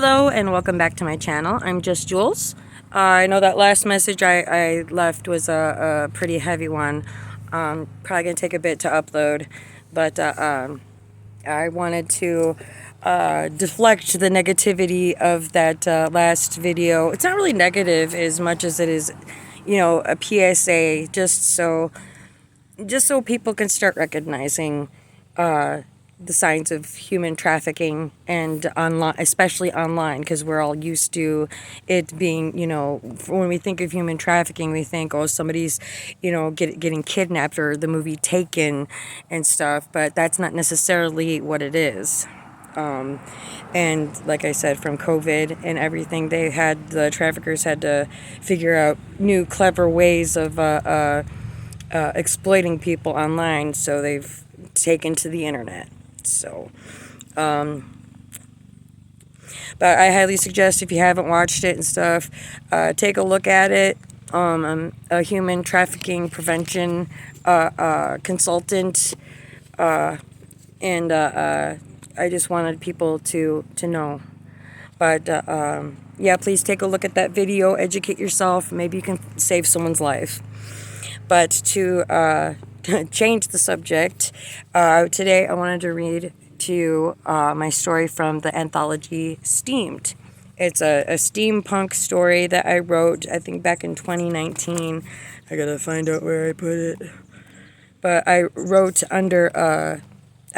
Hello and welcome back to my channel. I'm just Jules. I know that last message I left was a pretty heavy one. Probably going to take a bit to upload, but I wanted to deflect the negativity of that last video. It's not really negative as much as it is, a PSA, just so people can start recognizing the signs of human trafficking and online, especially online, because we're all used to it being, when we think of human trafficking, we think, oh, somebody's, getting kidnapped, or the movie Taken and stuff, but that's not necessarily what it is. And like I said, from COVID and everything, the traffickers had to figure out new clever ways of exploiting people online, so they've taken to the internet. So, but I highly suggest, if you haven't watched it and stuff, take a look at it. I'm a human trafficking prevention consultant, and I just wanted people to know. But yeah, please take a look at that video, educate yourself, maybe you can save someone's life. But to change the subject, today I wanted to read to you my story from the anthology Steamed. It's a steampunk story that I wrote, I think, back in 2019. I gotta find out where I put it. But I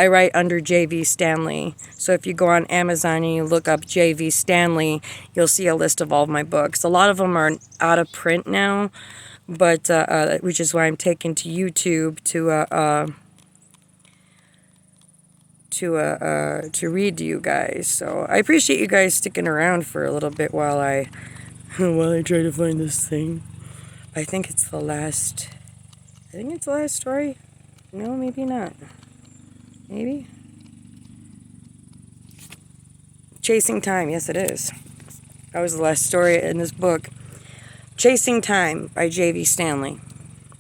write under J.V. Stanley. So if you go on Amazon and you look up J.V. Stanley, you'll see a list of all of my books. A lot of them are out of print now, but which is why I'm taking to YouTube to read to you guys. So I appreciate you guys sticking around for a little bit while I try to find this thing. I think it's the last story. No, maybe not. Maybe? Chasing Time. Yes, it is. That was the last story in this book. Chasing Time by J.V. Stanley.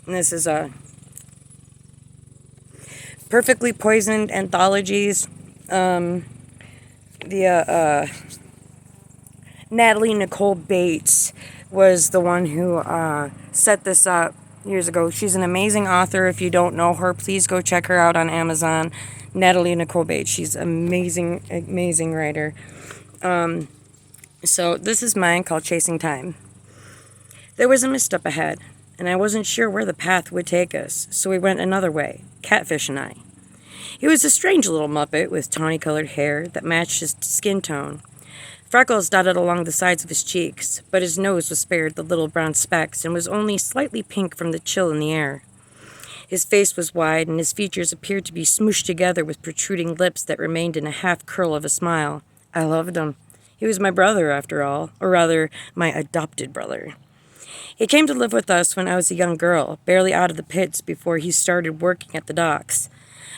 And this is a Perfectly Poisoned Anthologies. Natalie Nicole Bates was the one who set this up years ago. She's an amazing author. If you don't know her, please go check her out on Amazon. Natalie Nicole Bates. She's amazing, amazing writer. So this is mine, called Chasing Time. There was a mist up ahead, and I wasn't sure where the path would take us, so we went another way, Catfish and I. He was a strange little muppet with tawny-colored hair that matched his skin tone. Freckles dotted along the sides of his cheeks, but his nose was spared the little brown specks and was only slightly pink from the chill in the air. His face was wide, and his features appeared to be smooshed together with protruding lips that remained in a half-curl of a smile. I loved him. He was my brother, after all, or rather, my adopted brother. He came to live with us when I was a young girl, barely out of the pits before he started working at the docks.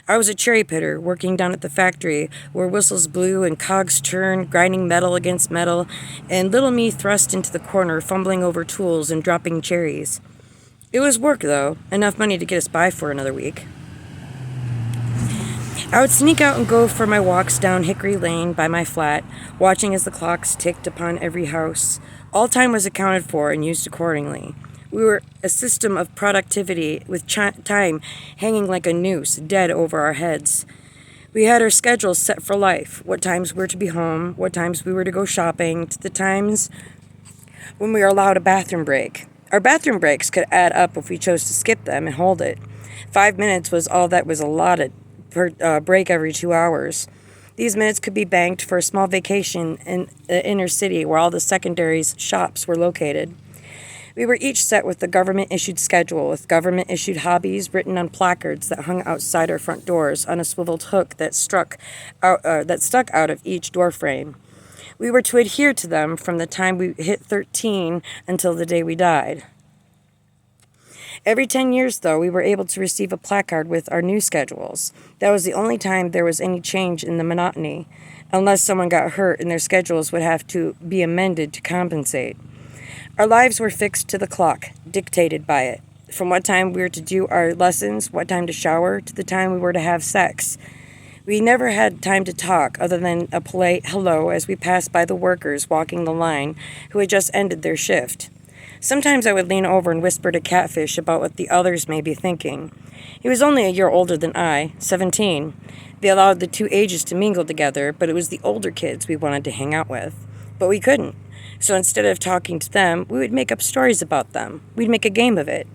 I was a cherry pitter, working down at the factory, where whistles blew and cogs turned, grinding metal against metal, and little me thrust into the corner, fumbling over tools and dropping cherries. It was work, though, enough money to get us by for another week. I would sneak out and go for my walks down Hickory Lane by my flat, watching as the clocks ticked upon every house. All time was accounted for and used accordingly. We were a system of productivity, with time hanging like a noose, dead over our heads. We had our schedules set for life, what times we were to be home, what times we were to go shopping, to the times when we were allowed a bathroom break. Our bathroom breaks could add up if we chose to skip them and hold it. 5 minutes was all that was allotted per break every 2 hours. These minutes could be banked for a small vacation in the inner city where all the secondary shops were located. We were each set with the government-issued schedule, with government-issued hobbies written on placards that hung outside our front doors on a swiveled hook that stuck out of each door frame. We were to adhere to them from the time we hit 13 until the day we died. Every 10 years, though, we were able to receive a placard with our new schedules. That was the only time there was any change in the monotony, unless someone got hurt and their schedules would have to be amended to compensate. Our lives were fixed to the clock, dictated by it. From what time we were to do our lessons, what time to shower, to the time we were to have sex. We never had time to talk other than a polite hello as we passed by the workers walking the line who had just ended their shift. Sometimes I would lean over and whisper to Catfish about what the others may be thinking. He was only a year older than I, 17. They allowed the two ages to mingle together, but it was the older kids we wanted to hang out with. But we couldn't. So instead of talking to them, we would make up stories about them. We'd make a game of it.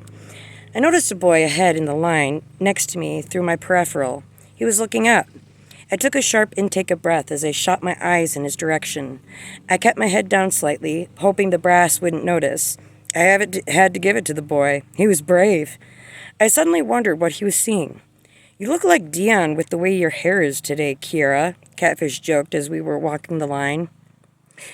I noticed a boy ahead in the line next to me through my peripheral. He was looking up. I took a sharp intake of breath as I shot my eyes in his direction. I kept my head down slightly, hoping the brass wouldn't notice. I had to give it to the boy. He was brave. I suddenly wondered what he was seeing. "You look like Dion with the way your hair is today, Kiera," Catfish joked as we were walking the line.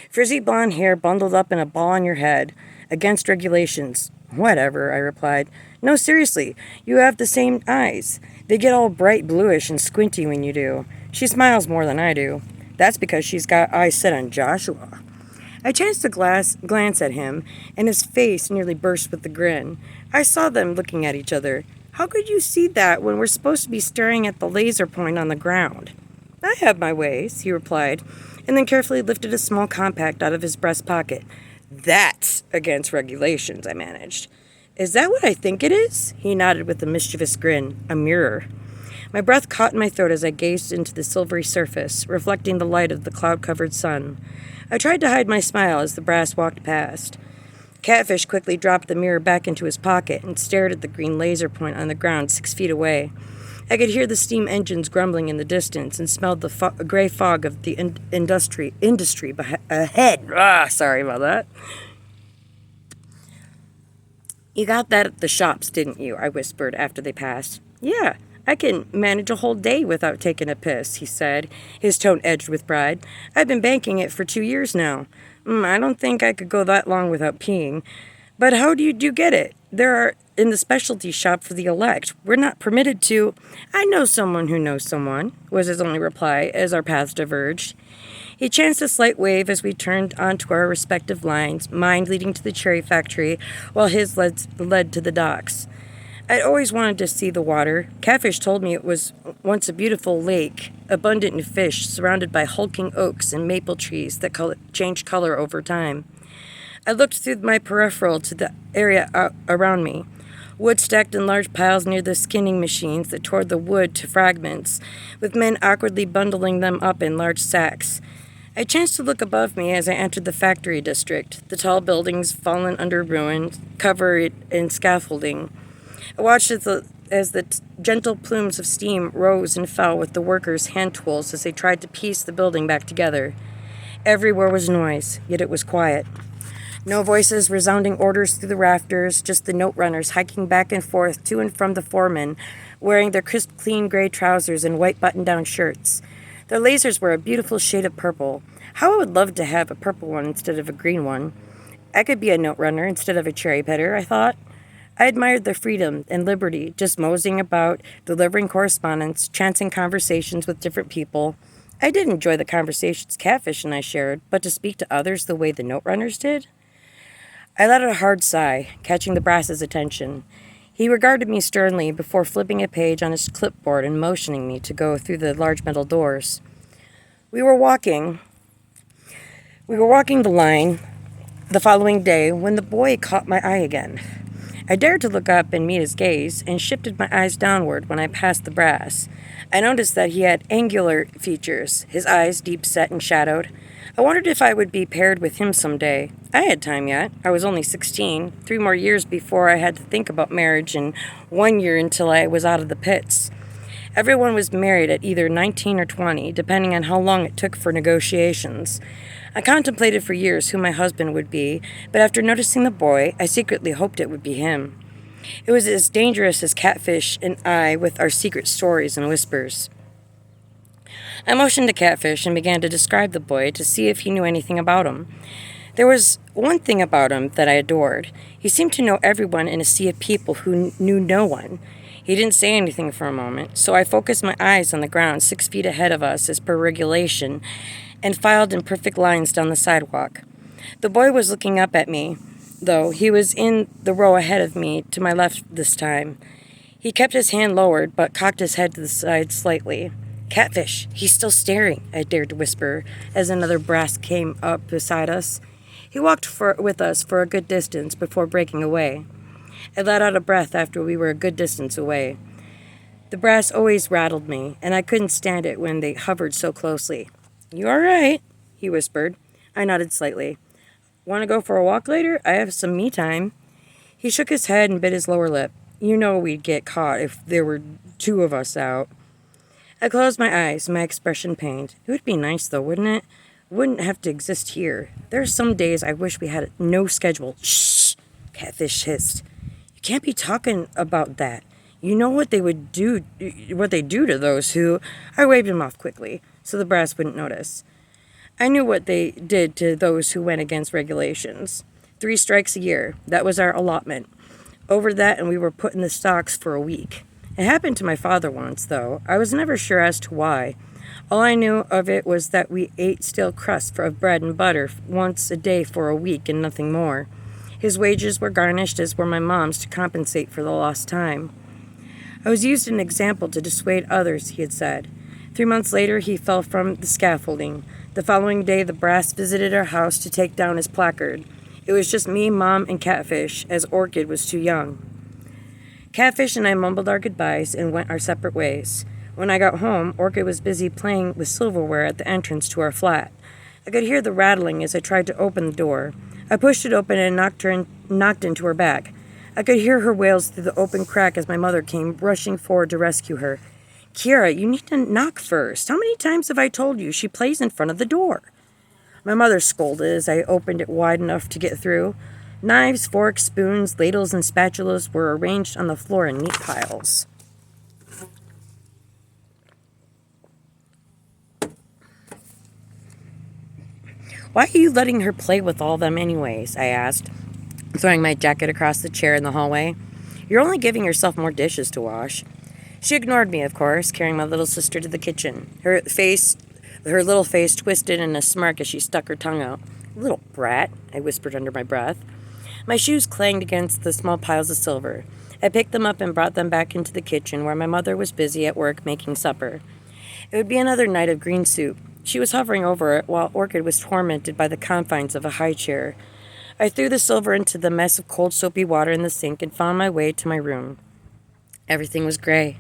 "Frizzy blonde hair bundled up in a ball on your head. Against regulations." "Whatever," I replied. "No, seriously, you have the same eyes. They get all bright bluish and squinty when you do. She smiles more than I do. That's because she's got eyes set on Joshua." I chanced to glance at him, and his face nearly burst with a grin. I saw them looking at each other. "How could you see that when we're supposed to be staring at the laser point on the ground?" "I have my ways," he replied, and then carefully lifted a small compact out of his breast pocket. "That's against regulations," I managed. "Is that what I think it is?" He nodded with a mischievous grin. "A mirror." My breath caught in my throat as I gazed into the silvery surface, reflecting the light of the cloud-covered sun. I tried to hide my smile as the brass walked past. Catfish quickly dropped the mirror back into his pocket and stared at the green laser point on the ground 6 feet away. I could hear the steam engines grumbling in the distance and smelled the gray fog of the industry ahead. Sorry about that. "You got that at the shops, didn't you?" I whispered after they passed. "Yeah, I can manage a whole day without taking a piss," he said, his tone edged with pride. "I've been banking it for 2 years now. I don't think I could go that long without peeing. But how do you get it? There are in the specialty shop for the elect. We're not permitted to." "I know someone who knows someone," was his only reply as our paths diverged. He chanced a slight wave as we turned onto our respective lines, mine leading to the cherry factory, while his led to the docks. I'd always wanted to see the water. Catfish told me it was once a beautiful lake, abundant in fish, surrounded by hulking oaks and maple trees that changed color over time. I looked through my peripheral to the area around me. Wood stacked in large piles near the skinning machines that tore the wood to fragments, with men awkwardly bundling them up in large sacks. I chanced to look above me as I entered the factory district, the tall buildings fallen under ruins, covered in scaffolding. I watched as the gentle plumes of steam rose and fell with the workers' hand tools as they tried to piece the building back together. Everywhere was noise, yet it was quiet. No voices resounding orders through the rafters, just the note runners hiking back and forth to and from the foreman, wearing their crisp, clean gray trousers and white button-down shirts. Their lasers were a beautiful shade of purple. How I would love to have a purple one instead of a green one. I could be a note runner instead of a cherry picker, I thought. I admired their freedom and liberty, just moseying about, delivering correspondence, chancing conversations with different people. I did enjoy the conversations Catfish and I shared, but to speak to others the way the note runners did? I let out a hard sigh, catching the brass's attention. He regarded me sternly before flipping a page on his clipboard and motioning me to go through the large metal doors. We were walking the line the following day when the boy caught my eye again. I dared to look up and meet his gaze, and shifted my eyes downward when I passed the brass. I noticed that he had angular features, his eyes deep set and shadowed. I wondered if I would be paired with him someday. I had time yet. I was only 16, 3 more years before I had to think about marriage, and 1 year until I was out of the pits. Everyone was married at either 19 or 20, depending on how long it took for negotiations. I contemplated for years who my husband would be, but after noticing the boy, I secretly hoped it would be him. It was as dangerous as Catfish and I with our secret stories and whispers. I motioned to Catfish and began to describe the boy to see if he knew anything about him. There was one thing about him that I adored. He seemed to know everyone in a sea of people who knew no one. He didn't say anything for a moment, so I focused my eyes on the ground 6 feet ahead of us as per regulation, and filed in perfect lines down the sidewalk. The boy was looking up at me, though. He was in the row ahead of me, to my left this time. He kept his hand lowered, but cocked his head to the side slightly. Catfish, he's still staring, I dared to whisper, as another brass came up beside us. He walked with us for a good distance before breaking away. I let out a breath after we were a good distance away. The brass always rattled me, and I couldn't stand it when they hovered so closely. You all right? He whispered. I nodded slightly. Want to go for a walk later? I have some me time. He shook his head and bit his lower lip. You know we'd get caught if there were two of us out. I closed my eyes, my expression pained. It would be nice, though, wouldn't it? Wouldn't have to exist here. There are some days I wish we had no schedule. Shh! Catfish hissed. You can't be talking about that. You know what they do to those who... I waved him off quickly, so the brass wouldn't notice. I knew what they did to those who went against regulations. 3 strikes a year. That was our allotment. Over that, and we were put in the stocks for a week. It happened to my father once, though. I was never sure as to why. All I knew of it was that we ate stale crusts of bread and butter once a day for a week and nothing more. His wages were garnished, as were my mom's, to compensate for the lost time. I was used as an example to dissuade others, he had said. 3 months later, he fell from the scaffolding. The following day, the brass visited our house to take down his placard. It was just me, Mom, and Catfish, as Orchid was too young. Catfish and I mumbled our goodbyes and went our separate ways. When I got home, Orchid was busy playing with silverware at the entrance to our flat. I could hear the rattling as I tried to open the door. I pushed it open and knocked into her back. I could hear her wails through the open crack as my mother came rushing forward to rescue her. Kiera, you need to knock first. How many times have I told you she plays in front of the door? My mother scolded as I opened it wide enough to get through. Knives, forks, spoons, ladles, and spatulas were arranged on the floor in neat piles. Why are you letting her play with all them anyways? I asked, throwing my jacket across the chair in the hallway. You're only giving yourself more dishes to wash. She ignored me, of course, carrying my little sister to the kitchen. Her little face twisted in a smirk as she stuck her tongue out. Little brat, I whispered under my breath. My shoes clanged against the small piles of silver. I picked them up and brought them back into the kitchen where my mother was busy at work making supper. It would be another night of green soup. She was hovering over it while Orchid was tormented by the confines of a high chair. I threw the silver into the mess of cold soapy water in the sink and found my way to my room. Everything was gray.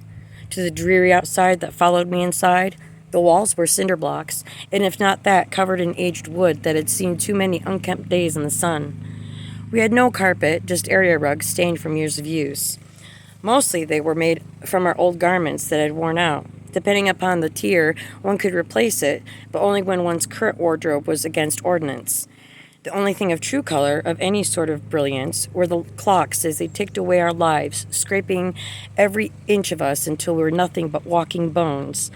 To the dreary outside that followed me inside, the walls were cinder blocks, and if not that, covered in aged wood that had seen too many unkempt days in the sun. We had no carpet, just area rugs stained from years of use. Mostly they were made from our old garments that had worn out. Depending upon the tier, one could replace it, but only when one's current wardrobe was against ordinance. The only thing of true color, of any sort of brilliance, were the clocks as they ticked away our lives, scraping every inch of us until we were nothing but walking bones.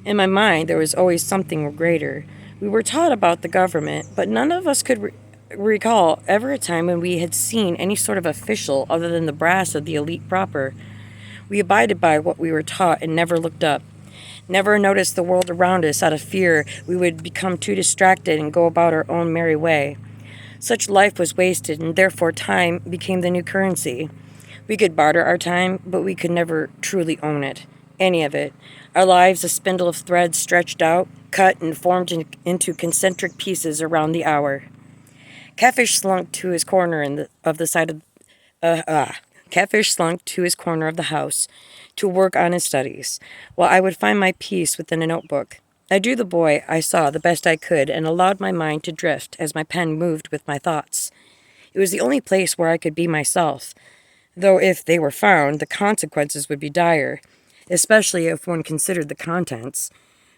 In my mind, there was always something greater. We were taught about the government, but none of us could recall ever a time when we had seen any sort of official other than the brass of the elite proper. We abided by what we were taught and never looked up. Never noticed the world around us out of fear we would become too distracted and go about our own merry way. Such life was wasted, and therefore time became the new currency. We could barter our time, but we could never truly own it. Any of it. Our lives a spindle of thread stretched out, cut, and formed into concentric pieces around the hour. Catfish slunk to his corner Catfish slunk to his corner of the house to work on his studies, while I would find my peace within a notebook. I drew the boy I saw the best I could and allowed my mind to drift as my pen moved with my thoughts. It was the only place where I could be myself, though if they were found, the consequences would be dire, especially if one considered the contents.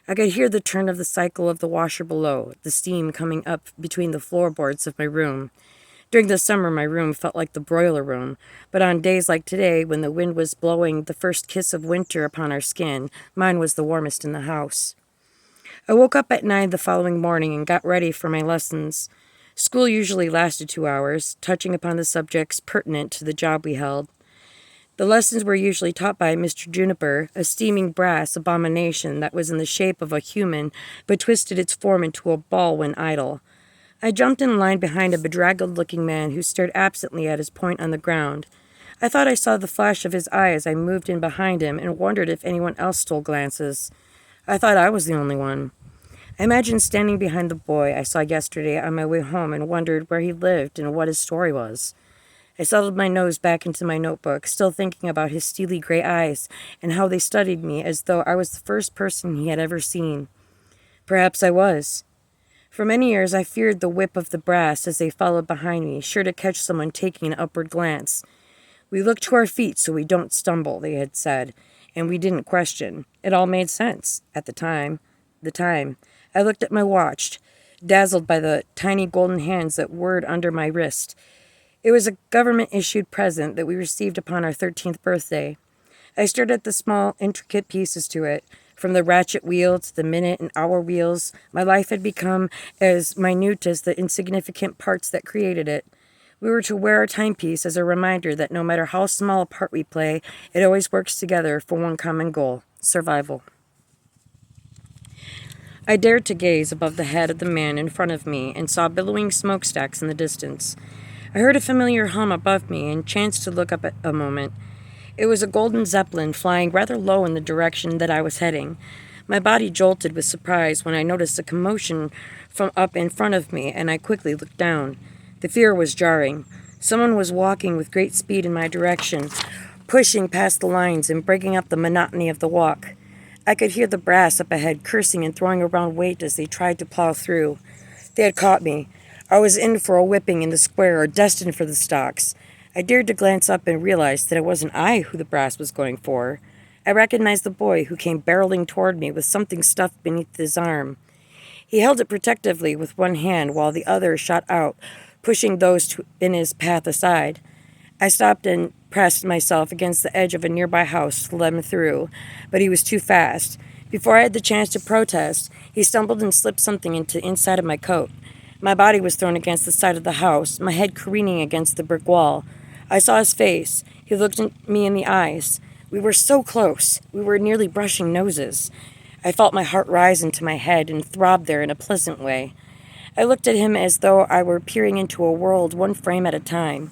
I could hear the turn of the cycle of the washer below, the steam coming up between the floorboards of my room. During the summer, my room felt like the broiler room, but on days like today, when the wind was blowing the first kiss of winter upon our skin, mine was the warmest in the house. I woke up at 9 the following morning and got ready for my lessons. School usually lasted 2 hours, touching upon the subjects pertinent to the job we held. The lessons were usually taught by Mr. Juniper, a steaming brass abomination that was in the shape of a human, but twisted its form into a ball when idle. I jumped in line behind a bedraggled-looking man who stared absently at his point on the ground. I thought I saw the flash of his eye as I moved in behind him and wondered if anyone else stole glances. I thought I was the only one. I imagined standing behind the boy I saw yesterday on my way home and wondered where he lived and what his story was. I settled my nose back into my notebook, still thinking about his steely gray eyes and how they studied me as though I was the first person he had ever seen. Perhaps I was. For many years I feared the whip of the brass as they followed behind me, sure to catch someone taking an upward glance. We look to our feet so we don't stumble, they had said, and we didn't question. It all made sense at the time. I looked at my watch, dazzled by the tiny golden hands that whirred under my wrist. It was a government-issued present that we received upon our 13th birthday. I stared at the small, intricate pieces to it. From the ratchet wheel to the minute and hour wheels, my life had become as minute as the insignificant parts that created it. We were to wear our timepiece as a reminder that no matter how small a part we play, it always works together for one common goal: survival. I dared to gaze above the head of the man in front of me and saw billowing smokestacks in the distance. I heard a familiar hum above me and chanced to look up at a moment. It was a golden zeppelin flying rather low in the direction that I was heading. My body jolted with surprise when I noticed a commotion from up in front of me, and I quickly looked down. The fear was jarring. Someone was walking with great speed in my direction, pushing past the lines and breaking up the monotony of the walk. I could hear the brass up ahead cursing and throwing around weight as they tried to plow through. They had caught me. I was in for a whipping in the square or destined for the stocks. I dared to glance up and realized that it wasn't I who the brass was going for. I recognized the boy who came barreling toward me with something stuffed beneath his arm. He held it protectively with one hand while the other shot out, pushing those in his path aside. I stopped and pressed myself against the edge of a nearby house to let him through, but he was too fast. Before I had the chance to protest, he stumbled and slipped something into the inside of my coat. My body was thrown against the side of the house, my head careening against the brick wall. I saw his face. He looked at me in the eyes. We were so close. We were nearly brushing noses. I felt my heart rise into my head and throb there in a pleasant way. I looked at him as though I were peering into a world one frame at a time.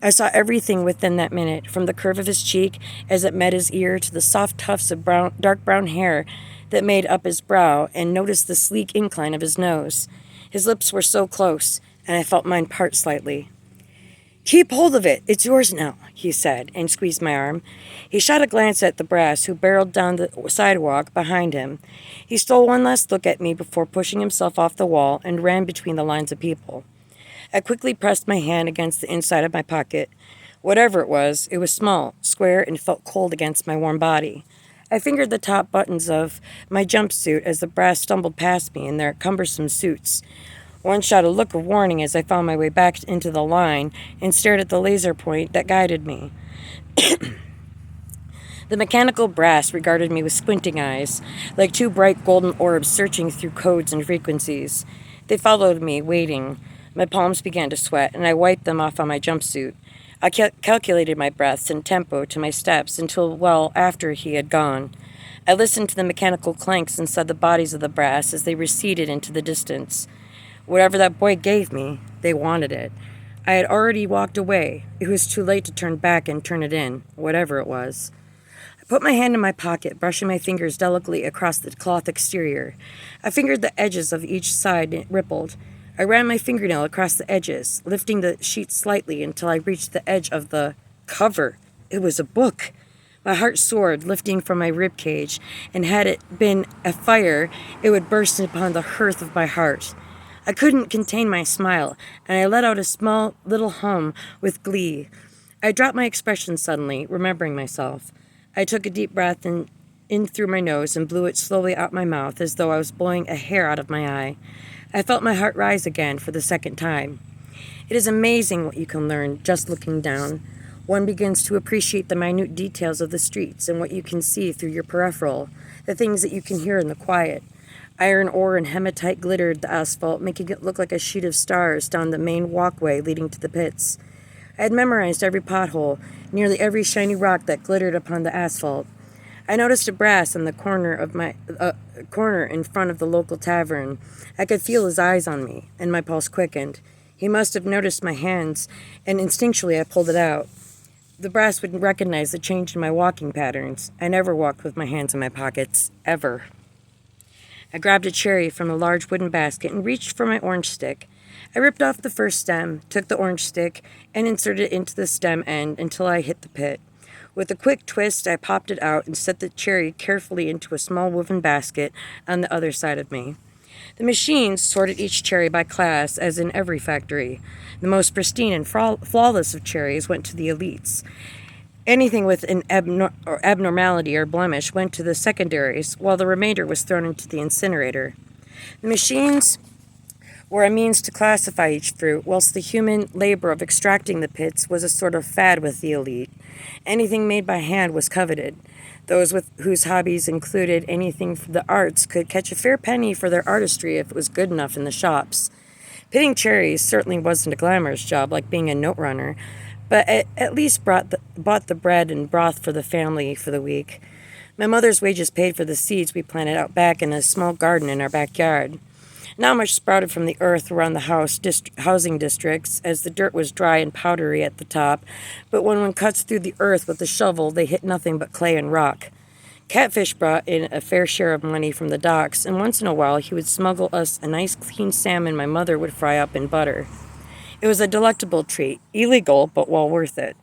I saw everything within that minute, from the curve of his cheek as it met his ear to the soft tufts of dark brown hair that made up his brow, and noticed the sleek incline of his nose. His lips were so close, and I felt mine part slightly. "Keep hold of it. It's yours now," he said, and squeezed my arm. He shot a glance at the brass, who barreled down the sidewalk behind him. He stole one last look at me before pushing himself off the wall and ran between the lines of people. I quickly pressed my hand against the inside of my pocket. Whatever it was small, square, and felt cold against my warm body. I fingered the top buttons of my jumpsuit as the brass stumbled past me in their cumbersome suits. One shot a look of warning as I found my way back into the line and stared at the laser point that guided me. The mechanical brass regarded me with squinting eyes, like two bright golden orbs searching through codes and frequencies. They followed me, waiting. My palms began to sweat, and I wiped them off on my jumpsuit. I calculated my breaths and tempo to my steps until well after he had gone. I listened to the mechanical clanks inside the bodies of the brass as they receded into the distance. Whatever that boy gave me, they wanted it. I had already walked away. It was too late to turn back and turn it in, whatever it was. I put my hand in my pocket, brushing my fingers delicately across the cloth exterior. I fingered the edges of each side and it rippled. I ran my fingernail across the edges, lifting the sheet slightly until I reached the edge of the cover. It was a book. My heart soared, lifting from my rib cage, and had it been a fire, it would burst upon the hearth of my heart. I couldn't contain my smile, and I let out a small little hum with glee. I dropped my expression suddenly, remembering myself. I took a deep breath in through my nose and blew it slowly out my mouth as though I was blowing a hair out of my eye. I felt my heart rise again for the second time. It is amazing what you can learn just looking down. One begins to appreciate the minute details of the streets and what you can see through your peripheral, the things that you can hear in the quiet. Iron ore and hematite glittered the asphalt, making it look like a sheet of stars down the main walkway leading to the pits. I had memorized every pothole, nearly every shiny rock that glittered upon the asphalt. I noticed a brass in the corner in front of the local tavern. I could feel his eyes on me, and my pulse quickened. He must have noticed my hands, and instinctually I pulled it out. The brass would recognize the change in my walking patterns. I never walked with my hands in my pockets, ever. I grabbed a cherry from a large wooden basket and reached for my orange stick. I ripped off the first stem, took the orange stick, and inserted it into the stem end until I hit the pit. With a quick twist, I popped it out and set the cherry carefully into a small woven basket on the other side of me. The machines sorted each cherry by class, as in every factory. The most pristine and flawless of cherries went to the elites. Anything with an abnormality or blemish went to the secondaries, while the remainder was thrown into the incinerator. The machines were a means to classify each fruit, whilst the human labor of extracting the pits was a sort of fad with the elite. Anything made by hand was coveted. Those whose hobbies included anything from the arts could catch a fair penny for their artistry if it was good enough in the shops. Pitting cherries certainly wasn't a glamorous job like being a note runner, but it at least bought the bread and broth for the family for the week. My mother's wages paid for the seeds we planted out back in a small garden in our backyard. Not much sprouted from the earth around the housing districts, as the dirt was dry and powdery at the top, but when one cuts through the earth with a shovel, they hit nothing but clay and rock. Catfish brought in a fair share of money from the docks, and once in a while he would smuggle us a nice clean salmon my mother would fry up in butter. It was a delectable treat, illegal, but well worth it.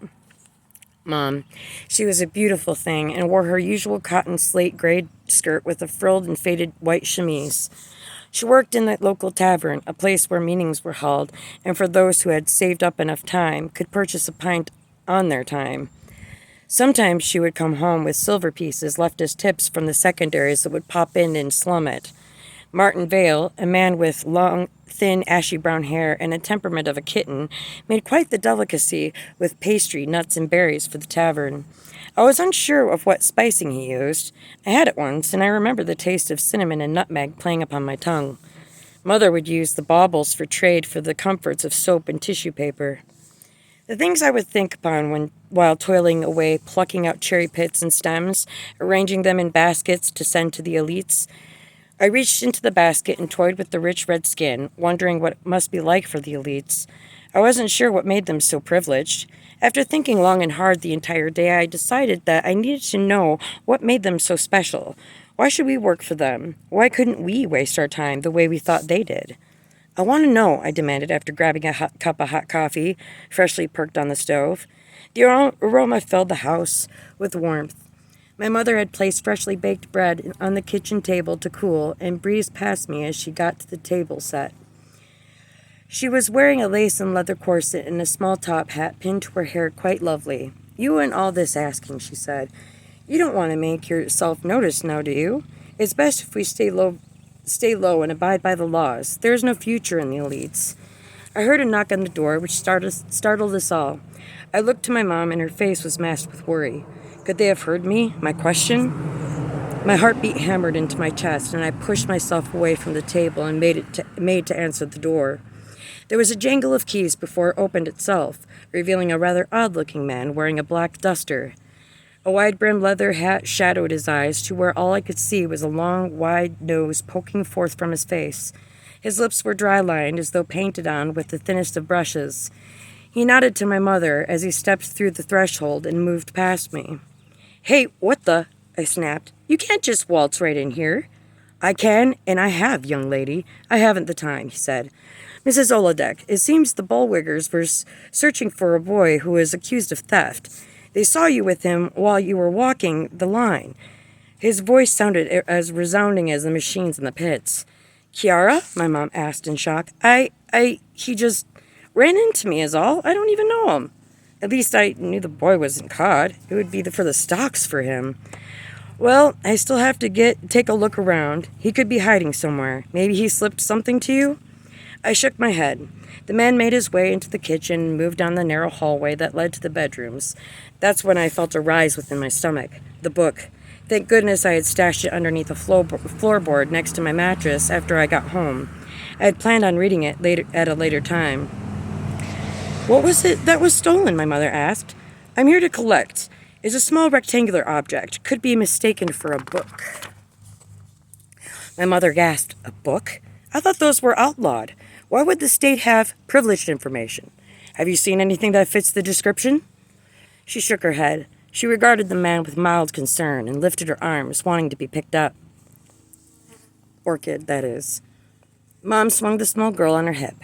Mom, she was a beautiful thing and wore her usual cotton slate gray skirt with a frilled and faded white chemise. She worked in the local tavern, a place where meetings were held, and for those who had saved up enough time, could purchase a pint on their time. Sometimes she would come home with silver pieces left as tips from the secondaries that would pop in and slum it. Martin Vale, a man with long, thin, ashy brown hair and a temperament of a kitten, made quite the delicacy with pastry, nuts, and berries for the tavern. I was unsure of what spicing he used. I had it once, and I remember the taste of cinnamon and nutmeg playing upon my tongue. Mother would use the baubles for trade for the comforts of soap and tissue paper. The things I would think upon while toiling away, plucking out cherry pits and stems, arranging them in baskets to send to the elites. I reached into the basket and toyed with the rich red skin, wondering what it must be like for the elites. I wasn't sure what made them so privileged. After thinking long and hard the entire day, I decided that I needed to know what made them so special. Why should we work for them? Why couldn't we waste our time the way we thought they did? I want to know, I demanded after grabbing a cup of hot coffee, freshly perked on the stove. The aroma filled the house with warmth. My mother had placed freshly baked bread on the kitchen table to cool and breezed past me as she got to the table set. She was wearing a lace and leather corset and a small top hat pinned to her hair quite lovely. You and all this asking, she said. You don't want to make yourself noticed now, do you? It's best if we stay low and abide by the laws. There is no future in the elites. I heard a knock on the door, which startled us all. I looked to my mom, and her face was masked with worry. Could they have heard me? My question? My heartbeat hammered into my chest, and I pushed myself away from the table and made to answer the door. There was a jangle of keys before it opened itself, revealing a rather odd-looking man wearing a black duster. A wide-brimmed leather hat shadowed his eyes to where all I could see was a long, wide nose poking forth from his face. His lips were dry-lined as though painted on with the thinnest of brushes. He nodded to my mother as he stepped through the threshold and moved past me. Hey, what the? I snapped. You can't just waltz right in here. I can, and I have, young lady. I haven't the time, he said. Mrs. Oladek, it seems the Bullwiggers were searching for a boy who is accused of theft. They saw you with him while you were walking the line. His voice sounded as resounding as the machines in the pits. Kiera? My mom asked in shock. He just ran into me is all. I don't even know him. At least I knew the boy wasn't caught. It would be for the stocks for him. Well, I still have to take a look around. He could be hiding somewhere. Maybe he slipped something to you? I shook my head. The man made his way into the kitchen and moved down the narrow hallway that led to the bedrooms. That's when I felt a rise within my stomach. The book. Thank goodness I had stashed it underneath a floorboard next to my mattress after I got home. I had planned on reading it at a later time. What was it that was stolen? My mother asked. I'm here to collect. It's a small rectangular object. Could be mistaken for a book. My mother gasped. A book? I thought those were outlawed. Why would the state have privileged information? Have you seen anything that fits the description? She shook her head. She regarded the man with mild concern and lifted her arms, wanting to be picked up. Orchid, that is. Mom swung the small girl on her hip.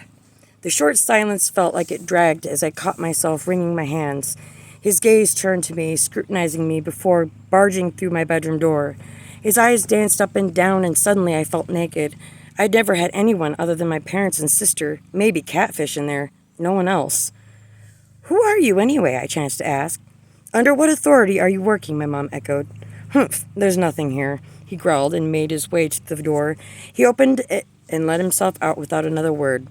The short silence felt like it dragged as I caught myself wringing my hands. His gaze turned to me, scrutinizing me before barging through my bedroom door. His eyes danced up and down, and suddenly I felt naked. I'd never had anyone other than my parents and sister, maybe Catfish in there, no one else. Who are you anyway? I chanced to ask. Under what authority are you working? My mom echoed. Humph, there's nothing here, he growled and made his way to the door. He opened it and let himself out without another word.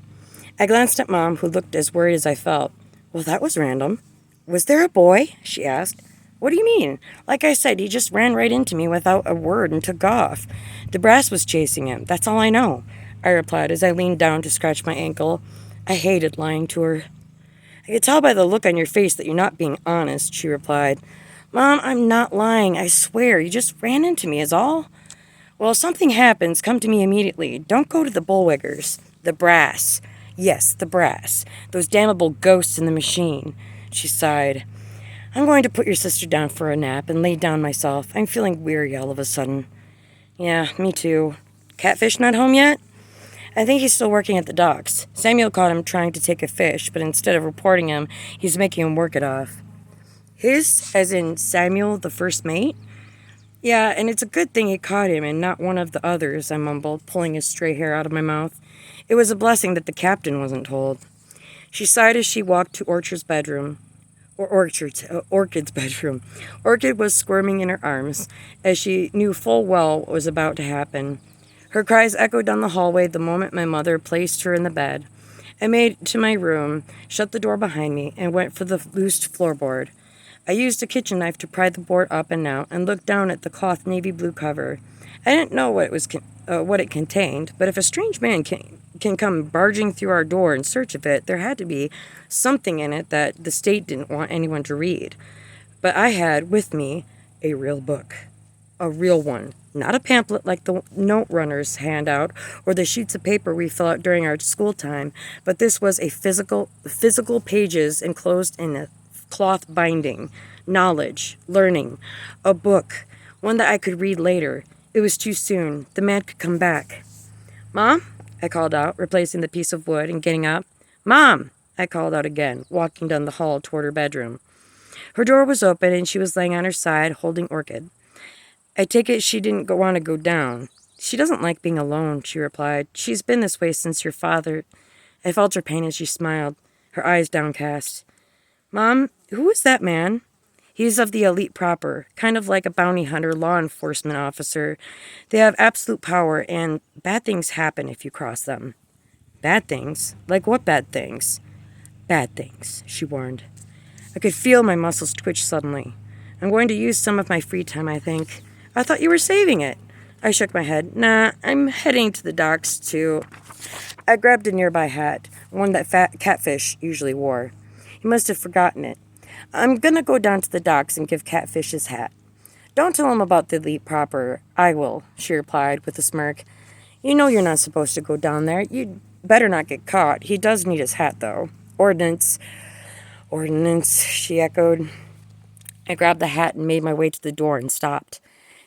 I glanced at Mom, who looked as worried as I felt. Well, that was random. Was there a boy? She asked. What do you mean? Like I said, he just ran right into me without a word and took off. The brass was chasing him. That's all I know, I replied as I leaned down to scratch my ankle. I hated lying to her. I could tell by the look on your face that you're not being honest, she replied. Mom, I'm not lying, I swear. You just ran into me, is all. Well, if something happens, come to me immediately. Don't go to the bullwiggers. The brass. Yes, the brass. Those damnable ghosts in the machine. She sighed. I'm going to put your sister down for a nap and lay down myself. I'm feeling weary all of a sudden. Yeah, me too. Catfish not home yet? I think he's still working at the docks. Samuel caught him trying to take a fish, but instead of reporting him, he's making him work it off. His, as in Samuel, the first mate? Yeah, and it's a good thing he caught him and not one of the others, I mumbled, pulling his stray hair out of my mouth. It was a blessing that the captain wasn't told. She sighed as she walked to Orchid's bedroom. Orchid's bedroom. Orchid was squirming in her arms, as she knew full well what was about to happen. Her cries echoed down the hallway the moment my mother placed her in the bed. I made to my room, shut the door behind me, and went for the loosed floorboard. I used a kitchen knife to pry the board up and out, and looked down at the cloth navy blue cover. I didn't know what it contained, but if a strange man can come barging through our door in search of it, there had to be something in it that the state didn't want anyone to read. But I had with me a real book. A real one. Not a pamphlet like the note runners hand out or the sheets of paper we fill out during our school time, but this was a physical pages enclosed in a cloth binding. Knowledge. Learning. A book. One that I could read later. It was too soon. The man could come back. Mom? I called out, replacing the piece of wood and getting up. Mom! I called out again, walking down the hall toward her bedroom. Her door was open and she was laying on her side, holding Orchid. I take it she didn't want to go down. She doesn't like being alone, she replied. She's been this way since your father. I felt her pain as she smiled, her eyes downcast. Mom, who is that man? He's of the elite proper, kind of like a bounty hunter law enforcement officer. They have absolute power, and bad things happen if you cross them. Bad things? Like what bad things? Bad things, she warned. I could feel my muscles twitch suddenly. I'm going to use some of my free time, I think. I thought you were saving it. I shook my head. Nah, I'm heading to the docks, too. I grabbed a nearby hat, one that Catfish usually wore. He must have forgotten it. I'm gonna go down to the docks and give Catfish his hat. Don't tell him about the elite proper. I will, she replied with a smirk. You know you're not supposed to go down there. You'd better not get caught. He does need his hat, though. Ordnance, she echoed. I grabbed the hat and made my way to the door and stopped.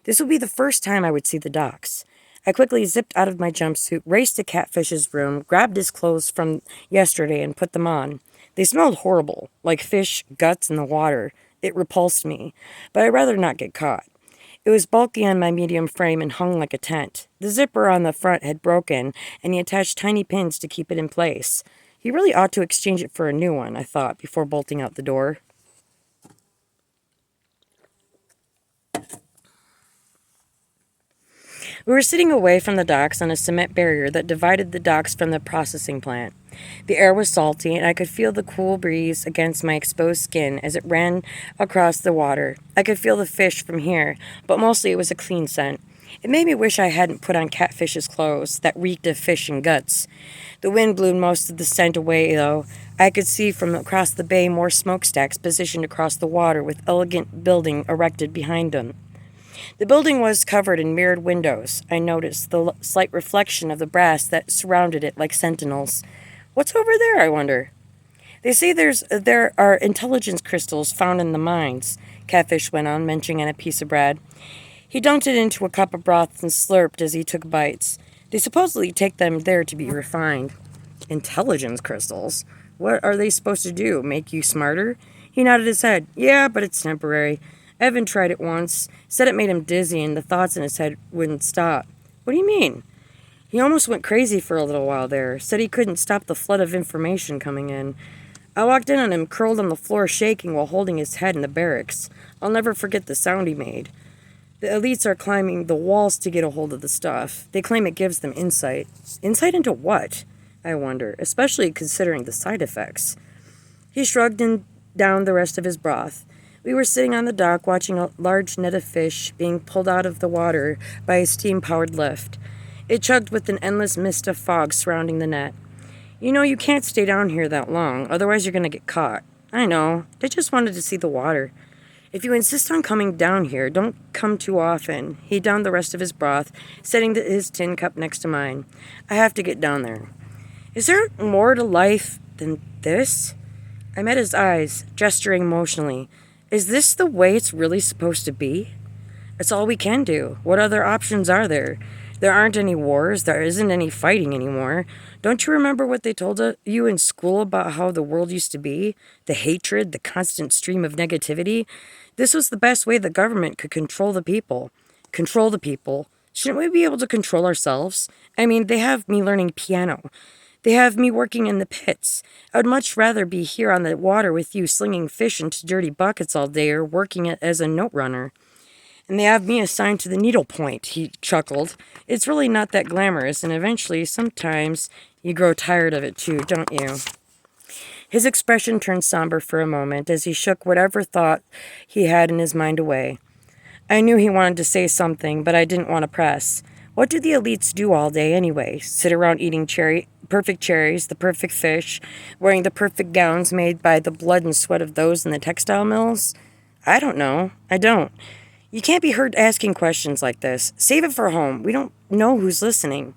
This would be the first time I would see the docks. I quickly zipped out of my jumpsuit, raced to Catfish's room, grabbed his clothes from yesterday and put them on. They smelled horrible, like fish guts in the water. It repulsed me, but I'd rather not get caught. It was bulky on my medium frame and hung like a tent. The zipper on the front had broken, and he attached tiny pins to keep it in place. He really ought to exchange it for a new one, I thought, before bolting out the door. We were sitting away from the docks on a cement barrier that divided the docks from the processing plant. The air was salty, and I could feel the cool breeze against my exposed skin as it ran across the water. I could feel the fish from here, but mostly it was a clean scent. It made me wish I hadn't put on Catfish's clothes that reeked of fish and guts. The wind blew most of the scent away, though. I could see from across the bay more smokestacks positioned across the water with elegant building erected behind them. The building was covered in mirrored windows. I noticed the slight reflection of the brass that surrounded it like sentinels. What's over there, I wonder? They say there are intelligence crystals found in the mines, Catfish went on, munching on a piece of bread. He dunked it into a cup of broth and slurped as he took bites. They supposedly take them there to be refined. Intelligence crystals? What are they supposed to do? Make you smarter? He nodded his head. Yeah, but it's temporary. Evan tried it once, said it made him dizzy and the thoughts in his head wouldn't stop. What do you mean? He almost went crazy for a little while there, said he couldn't stop the flood of information coming in. I walked in on him, curled on the floor, shaking while holding his head in the barracks. I'll never forget the sound he made. The elites are climbing the walls to get a hold of the stuff. They claim it gives them insight. Insight into what? I wonder, especially considering the side effects. He shrugged and downed the rest of his broth. We were sitting on the dock watching a large net of fish being pulled out of the water by a steam-powered lift. It chugged with an endless mist of fog surrounding the net. You know, you can't stay down here that long, otherwise you're going to get caught. I know. I just wanted to see the water. If you insist on coming down here, don't come too often. He downed the rest of his broth, setting his tin cup next to mine. I have to get down there. Is there more to life than this? I met his eyes, gesturing emotionally. Is this the way it's really supposed to be? It's all we can do. What other options are there? There aren't any wars. There isn't any fighting anymore. Don't you remember what they told you in school about how the world used to be? The hatred, the constant stream of negativity? This was the best way the government could control the people. Control the people. Shouldn't we be able to control ourselves? I mean, they have me learning piano. They have me working in the pits. I would much rather be here on the water with you slinging fish into dirty buckets all day or working as a note runner. And they have me assigned to the needlepoint, he chuckled. It's really not that glamorous, and eventually, sometimes, you grow tired of it too, don't you? His expression turned somber for a moment as he shook whatever thought he had in his mind away. I knew he wanted to say something, but I didn't want to press. What do the elites do all day anyway? Sit around eating perfect cherries, the perfect fish, wearing the perfect gowns made by the blood and sweat of those in the textile mills? I don't know. I don't. You can't be heard asking questions like this. Save it for home. We don't know who's listening.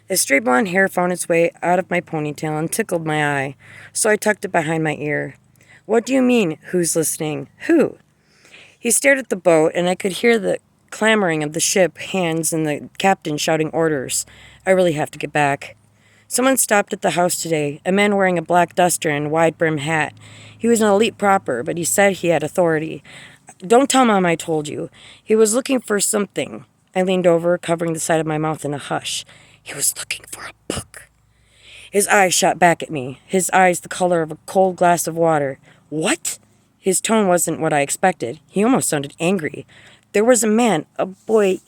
His straight blonde hair found its way out of my ponytail and tickled my eye, so I tucked it behind my ear. What do you mean, who's listening? Who? He stared at the boat, and I could hear the clamoring of the ship hands and the captain shouting orders. I really have to get back. Someone stopped at the house today, a man wearing a black duster and wide-brimmed hat. He was an elite proper, but he said he had authority. Don't tell Mom I told you. He was looking for something. I leaned over, covering the side of my mouth in a hush. He was looking for a book. His eyes shot back at me, his eyes the color of a cold glass of water. What? His tone wasn't what I expected. He almost sounded angry. There was a man, a boy,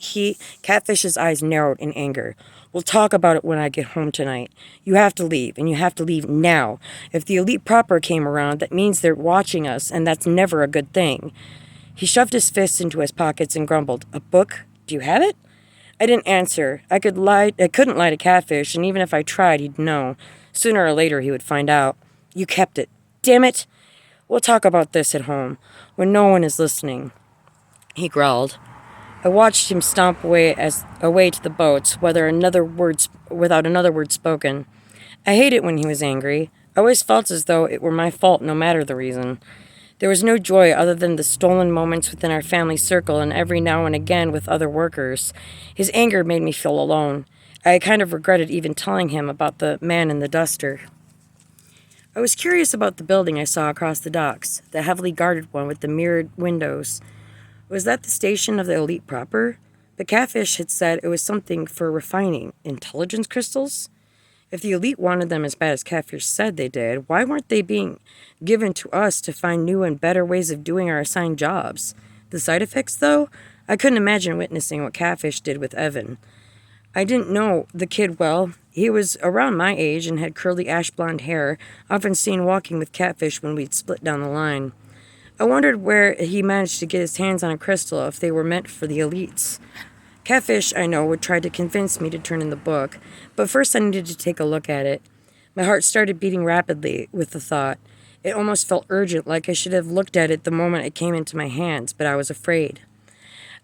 Catfish's eyes narrowed in anger. We'll talk about it when I get home tonight. You have to leave, and you have to leave now. If the elite proper came around, that means they're watching us, and that's never a good thing. He shoved his fists into his pockets and grumbled, A book? Do you have it? I didn't answer. I couldn't lie to Catfish, and even if I tried, he'd know. Sooner or later, he would find out. You kept it. Damn it! We'll talk about this at home, when no one is listening. He growled. I watched him stomp away to the boats, without another word spoken. I hated when he was angry. I always felt as though it were my fault, no matter the reason. There was no joy other than the stolen moments within our family circle and every now and again with other workers. His anger made me feel alone. I kind of regretted even telling him about the man in the duster. I was curious about the building I saw across the docks, the heavily guarded one with the mirrored windows. Was that the station of the elite proper? But Catfish had said it was something for refining intelligence crystals? If the elite wanted them as bad as Catfish said they did, why weren't they being given to us to find new and better ways of doing our assigned jobs? The side effects, though? I couldn't imagine witnessing what Catfish did with Evan. I didn't know the kid well. He was around my age and had curly ash blonde hair, often seen walking with Catfish when we'd split down the line. I wondered where he managed to get his hands on a crystal if they were meant for the elites. Catfish, I know, would try to convince me to turn in the book, but first I needed to take a look at it. My heart started beating rapidly with the thought. It almost felt urgent, like I should have looked at it the moment it came into my hands, but I was afraid.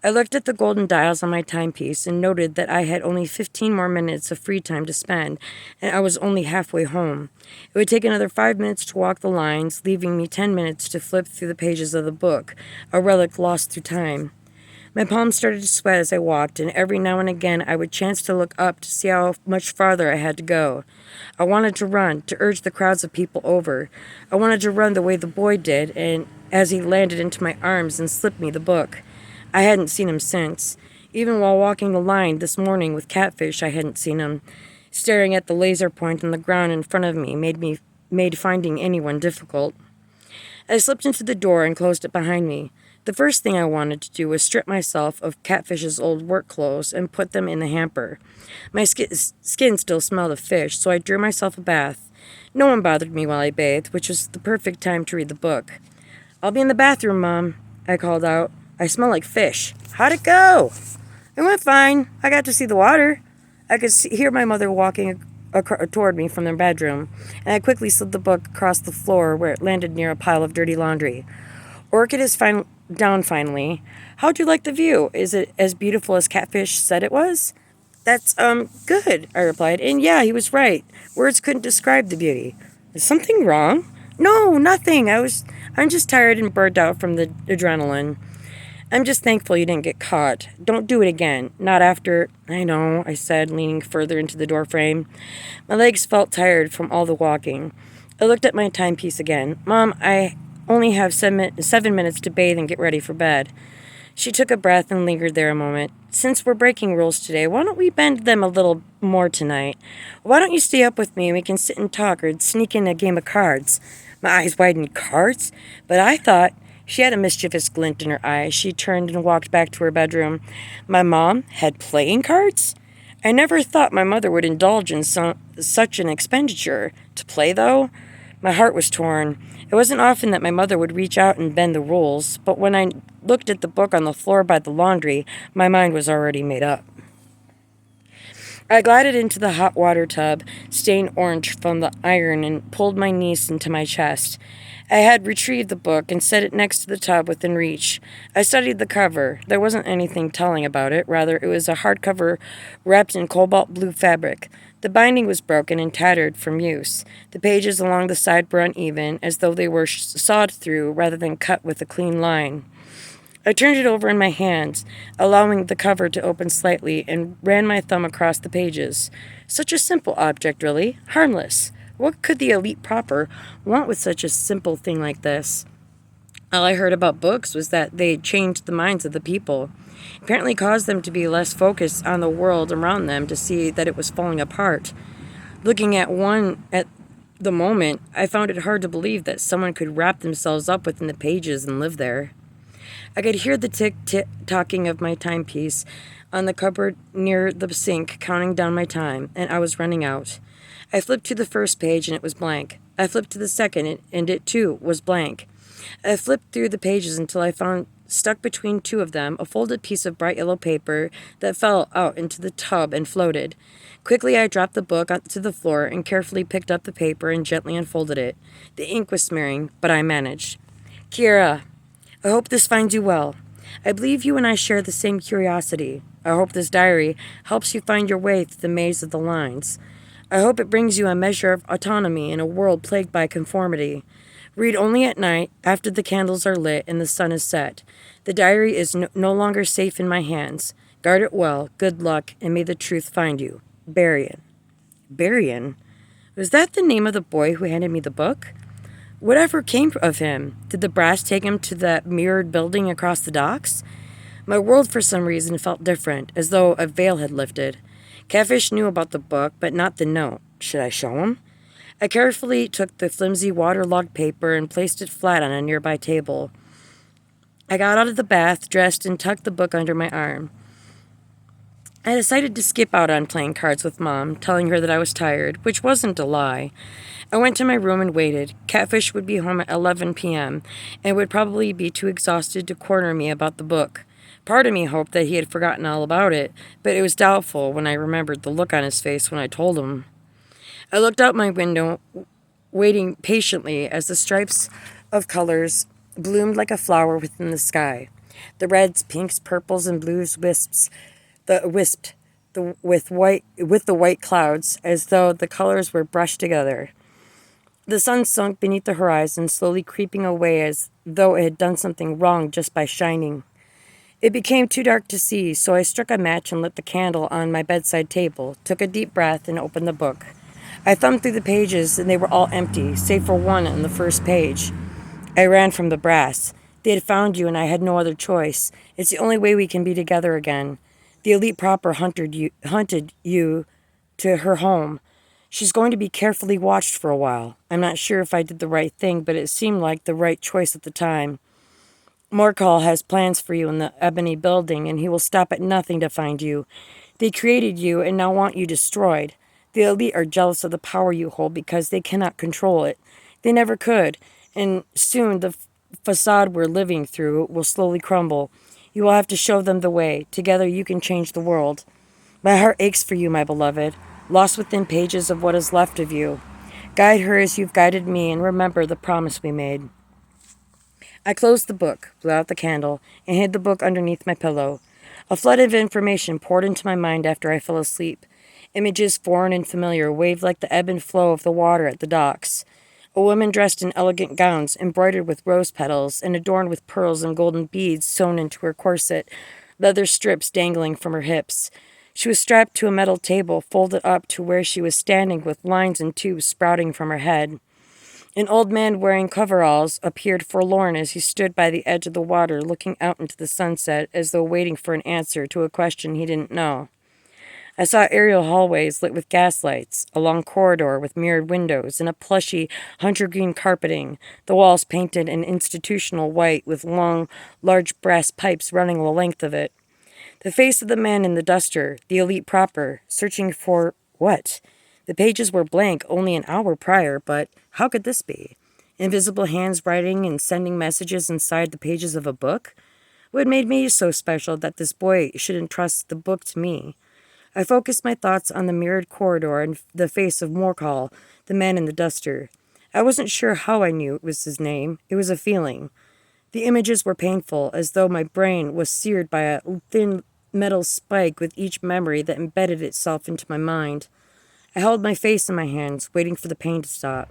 I looked at the golden dials on my timepiece and noted that I had only 15 more minutes of free time to spend, and I was only halfway home. It would take another 5 minutes to walk the lines, leaving me 10 minutes to flip through the pages of the book, a relic lost through time. My palms started to sweat as I walked, and every now and again I would chance to look up to see how much farther I had to go. I wanted to run, to urge the crowds of people over. I wanted to run the way the boy did, and as he landed into my arms and slipped me the book. I hadn't seen him since. Even while walking the line this morning with Catfish, I hadn't seen him. Staring at the laser point on the ground in front of me made finding anyone difficult. I slipped into the door and closed it behind me. The first thing I wanted to do was strip myself of Catfish's old work clothes and put them in the hamper. My skin still smelled of fish, so I drew myself a bath. No one bothered me while I bathed, which was the perfect time to read the book. "I'll be in the bathroom, Mom," I called out. "I smell like fish." "How'd it go?" "It went fine. I got to see the water." I could hear my mother walking toward me from their bedroom, and I quickly slid the book across the floor where it landed near a pile of dirty laundry. "Orchid is down finally. How'd you like the view? Is it as beautiful as Catfish said it was?" "That's, good," I replied. "And yeah, he was right. Words couldn't describe the beauty." "Is something wrong?" "No, nothing. I'm just tired and burnt out from the adrenaline. I'm just thankful you didn't get caught. Don't do it again. Not after—" "I know," I said, leaning further into the doorframe. My legs felt tired from all the walking. I looked at my timepiece again. "Mom, I only have 7 minutes to bathe and get ready for bed." She took a breath and lingered there a moment. "Since we're breaking rules today, why don't we bend them a little more tonight? Why don't you stay up with me and we can sit and talk or sneak in a game of cards?" My eyes widened. "Cards? But I thought—" She had a mischievous glint in her eye. She turned and walked back to her bedroom. My mom had playing cards? I never thought my mother would indulge in such an expenditure. To play, though? My heart was torn. It wasn't often that my mother would reach out and bend the rules, but when I looked at the book on the floor by the laundry, my mind was already made up. I glided into the hot water tub, stained orange from the iron, and pulled my niece into my chest. I had retrieved the book and set it next to the tub within reach. I studied the cover. There wasn't anything telling about it. Rather, it was a hardcover wrapped in cobalt blue fabric. The binding was broken and tattered from use. The pages along the side were uneven, as though they were sawed through rather than cut with a clean line. I turned it over in my hands, allowing the cover to open slightly, and ran my thumb across the pages. Such a simple object, really. Harmless. What could the elite proper want with such a simple thing like this? All I heard about books was that they changed the minds of the people. Apparently caused them to be less focused on the world around them to see that it was falling apart. Looking at one at the moment, I found it hard to believe that someone could wrap themselves up within the pages and live there. I could hear the tick-tocking of my timepiece on the cupboard near the sink, counting down my time, and I was running out. I flipped to the first page, and it was blank. I flipped to the second, and it, too, was blank. I flipped through the pages until I found, stuck between two of them, a folded piece of bright yellow paper that fell out into the tub and floated. Quickly, I dropped the book onto the floor and carefully picked up the paper and gently unfolded it. The ink was smearing, but I managed. "Kiera, I hope this finds you well. I believe you and I share the same curiosity. I hope this diary helps you find your way through the maze of the lines. I hope it brings you a measure of autonomy in a world plagued by conformity. Read only at night, after the candles are lit and the sun is set. The diary is no longer safe in my hands. Guard it well, good luck, and may the truth find you. Berrien." Berrien? Was that the name of the boy who handed me the book? Whatever came of him? Did the brass take him to that mirrored building across the docks? My world, for some reason, felt different, as though a veil had lifted. Catfish knew about the book, but not the note. Should I show him? I carefully took the flimsy waterlogged paper and placed it flat on a nearby table. I got out of the bath, dressed, and tucked the book under my arm. I decided to skip out on playing cards with Mom, telling her that I was tired, which wasn't a lie. I went to my room and waited. Catfish would be home at 11 p.m. and would probably be too exhausted to corner me about the book. Part of me hoped that he had forgotten all about it, but it was doubtful when I remembered the look on his face when I told him. I looked out my window, waiting patiently as the stripes of colors bloomed like a flower within the sky. The reds, pinks, purples, and blues wisped with the white clouds, as though the colors were brushed together. The sun sunk beneath the horizon, slowly creeping away as though it had done something wrong just by shining. It became too dark to see, so I struck a match and lit the candle on my bedside table, took a deep breath, and opened the book. I thumbed through the pages, and they were all empty, save for one on the first page. I ran from the brass. They had found you, and I had no other choice. It's the only way we can be together again. The elite proper hunted you to her home. She's going to be carefully watched for a while. I'm not sure if I did the right thing, but it seemed like the right choice at the time. Morcall has plans for you in the Ebony Building, and he will stop at nothing to find you. They created you and now want you destroyed. The elite are jealous of the power you hold because they cannot control it. They never could, and soon the facade we're living through will slowly crumble. You will have to show them the way. Together you can change the world. My heart aches for you, my beloved, lost within pages of what is left of you. Guide her as you've guided me, and remember the promise we made. I closed the book, blew out the candle, and hid the book underneath my pillow. A flood of information poured into my mind after I fell asleep. Images foreign and familiar waved like the ebb and flow of the water at the docks. A woman dressed in elegant gowns, embroidered with rose petals and adorned with pearls and golden beads sewn into her corset, leather strips dangling from her hips. She was strapped to a metal table, folded up to where she was standing with lines and tubes sprouting from her head. An old man wearing coveralls appeared forlorn as he stood by the edge of the water, looking out into the sunset as though waiting for an answer to a question he didn't know. I saw aerial hallways lit with gaslights, a long corridor with mirrored windows, and a plushy hunter green carpeting, the walls painted an institutional white with long, large brass pipes running the length of it. The face of the man in the duster, the elite proper, searching for what? The pages were blank only an hour prior, but how could this be? Invisible hands writing and sending messages inside the pages of a book? What made me so special that this boy should entrust the book to me? I focused my thoughts on the mirrored corridor and the face of Morcall, the man in the duster. I wasn't sure how I knew it was his name. It was a feeling. The images were painful, as though my brain was seared by a thin metal spike with each memory that embedded itself into my mind. I held my face in my hands, waiting for the pain to stop.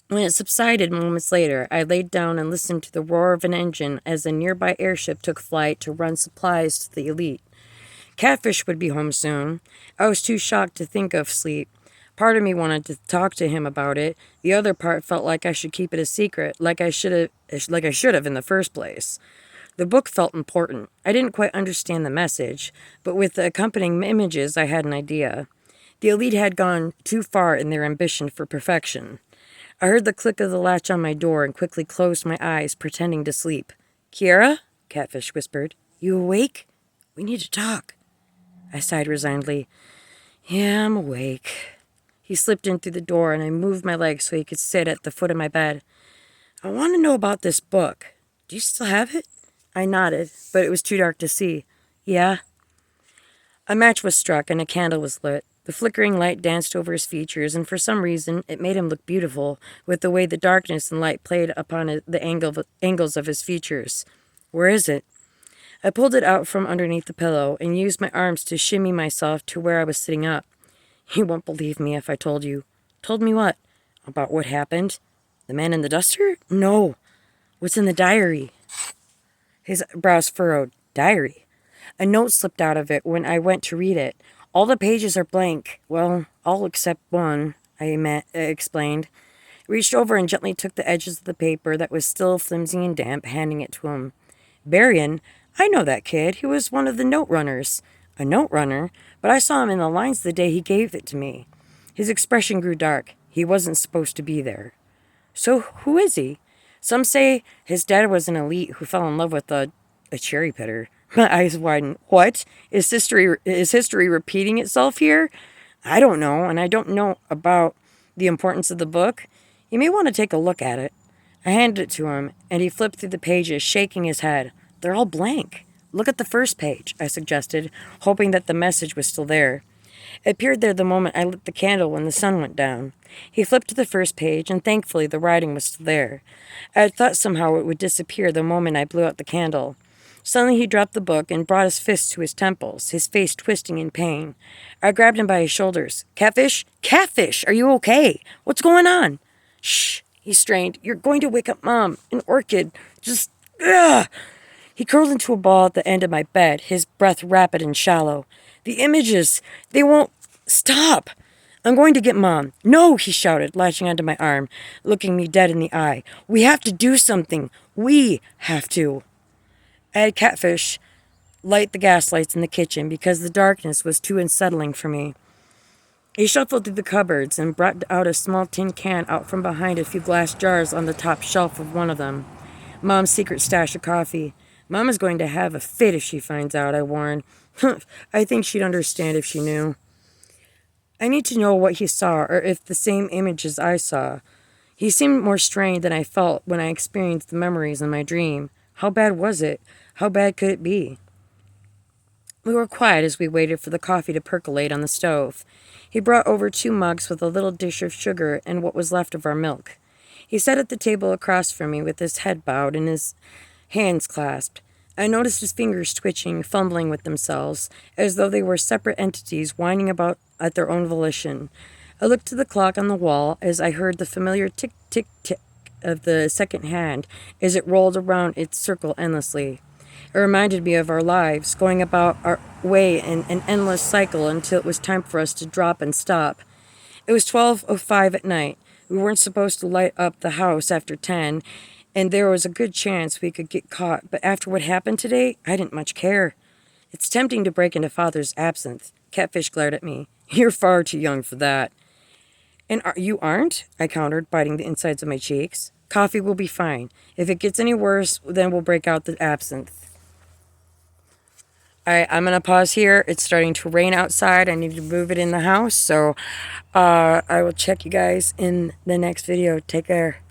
When it subsided moments later, I laid down and listened to the roar of an engine as a nearby airship took flight to run supplies to the elite. Catfish would be home soon. I was too shocked to think of sleep. Part of me wanted to talk to him about it. The other part felt like I should keep it a secret, like I should have in the first place. The book felt important. I didn't quite understand the message, but with the accompanying images, I had an idea. The elite had gone too far in their ambition for perfection. I heard the click of the latch on my door and quickly closed my eyes, pretending to sleep. "Kiera?" Catfish whispered. "You awake? We need to talk." I sighed resignedly. "Yeah, I'm awake." He slipped in through the door, and I moved my legs so he could sit at the foot of my bed. "I want to know about this book. Do you still have it?" I nodded, but it was too dark to see. "Yeah." A match was struck, and a candle was lit. The flickering light danced over his features, and for some reason it made him look beautiful, with the way the darkness and light played upon the angles of his features. "Where is it?" I pulled it out from underneath the pillow and used my arms to shimmy myself to where I was sitting up. "You won't believe me if I told you." "Told me what?" "About what happened." "The man in the duster?" "No." "What's in the diary?" His brows furrowed. "Diary?" A note slipped out of it when I went to read it. "All the pages are blank. Well, all except one," I explained. Reached over and gently took the edges of the paper that was still flimsy and damp, handing it to him. "Berrien? I know that kid. He was one of the note runners." "A note runner? But I saw him in the lines the day he gave it to me." His expression grew dark. "He wasn't supposed to be there." "So who is he?" "Some say his dad was an elite who fell in love with a cherry pitter." My eyes widened. "What? Is history repeating itself here?" "I don't know, and I don't know about the importance of the book. You may want to take a look at it." I handed it to him, and he flipped through the pages, shaking his head. "They're all blank." "Look at the first page," I suggested, hoping that the message was still there. It appeared there the moment I lit the candle when the sun went down. He flipped to the first page, and thankfully the writing was still there. I had thought somehow it would disappear the moment I blew out the candle. Suddenly he dropped the book and brought his fist to his temples, his face twisting in pain. I grabbed him by his shoulders. "Catfish? Catfish! Are you okay? What's going on?" "Shh," he strained. "You're going to wake up Mom. An orchid. Just, ugh." He curled into a ball at the end of my bed, his breath rapid and shallow. The images, they won't stop. I'm going to get Mom. No, he shouted, latching onto my arm, looking me dead in the eye. We have to do something. We have to. I had Catfish light the gas lights in the kitchen because the darkness was too unsettling for me. He shuffled through the cupboards and brought out a small tin can out from behind a few glass jars on the top shelf of one of them. Mom's secret stash of coffee. Mom is going to have a fit if she finds out, I warned. I think she'd understand if she knew. I need to know what he saw, or if the same images I saw. He seemed more strained than I felt when I experienced the memories in my dream. How bad was it? How bad could it be? We were quiet as we waited for the coffee to percolate on the stove. He brought over 2 mugs with a little dish of sugar and what was left of our milk. He sat at the table across from me with his head bowed and his hands clasped. I noticed his fingers twitching, fumbling with themselves, as though they were separate entities whining about at their own volition. I looked to the clock on the wall as I heard the familiar tick-tick-tick of the second hand as it rolled around its circle endlessly. It reminded me of our lives, going about our way in an endless cycle until it was time for us to drop and stop. It was 12:05 at night. We weren't supposed to light up the house after 10, and there was a good chance we could get caught, but after what happened today, I didn't much care. It's tempting to break into Father's absinthe. Catfish glared at me. You're far too young for that. And you aren't? I countered, biting the insides of my cheeks. Coffee will be fine. If it gets any worse, then we'll break out the absinthe. Alright, I'm going to pause here. It's starting to rain outside. I need to move it in the house. So I will check you guys in the next video. Take care.